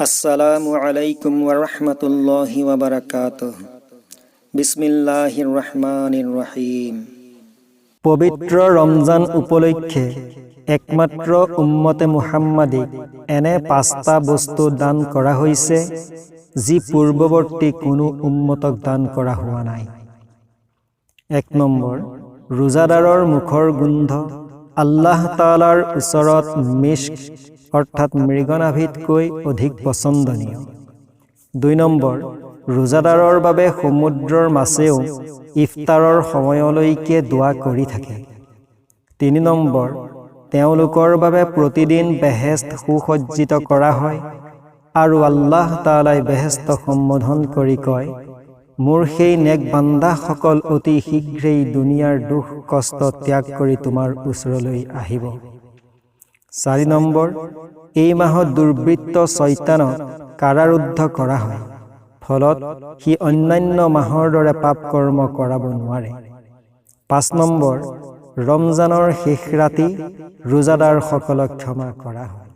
আসসালামু আলাইকুম ওয়া ৰাহমাতুল্লাহি ওয়া বাৰাকাতুহু। বিসমিল্লাহিৰ ৰহমানিৰ ৰহিম। পবিত্ৰ ৰমজান উপলক্ষে একমাত্ৰ উম্মতে মুহাম্মাদিক এনে 5টা বস্তু দান কৰা হৈছে যি পূৰ্বৱৰ্তী কোনো উম্মতক দান কৰা হোৱা নাই। 1 নম্বৰ, ৰোজাদাৰৰ মুখৰ গোন্ধ আল্লাহ তাআলাৰ ওচৰত মিস্ক অৰ্থাৎ মৃগনাভিতকৈ অধিক পছন্দনীয়। 2 নম্বৰ, ৰোজাদাৰৰ বাবে সমুদ্ৰৰ মাছেও ইফতাৰৰ সময়লৈকে দোৱা কৰি থাকে। 3 নম্বৰ, তেওঁলোকৰ বাবে প্ৰতিদিন বেহেস্ত সুসজ্জিত কৰা হয় আৰু আল্লাহ তাআলাই বেহেস্ত সম্বোধন কৰি কয়, মোৰ সেই নেক বান্দাসকল অতি শীঘ্ৰেই দুনিয়াৰ দুখ কষ্ট ত্যাগ কৰি তোমাৰ ওচৰলৈ আহিব। 4 নম্বৰ, এই মাহত দুৰ্বৃত্ত শয়তানক কাৰাৰুদ্ধ কৰা হয়, ফলত সি অন্যান্য মাহৰ দৰে পাপ কৰ্ম কৰাব নোৱাৰে। 5 নম্বৰ, ৰমজানৰ শেষ ৰাতি ৰোজাদাৰসকলক ক্ষমা কৰা হয়।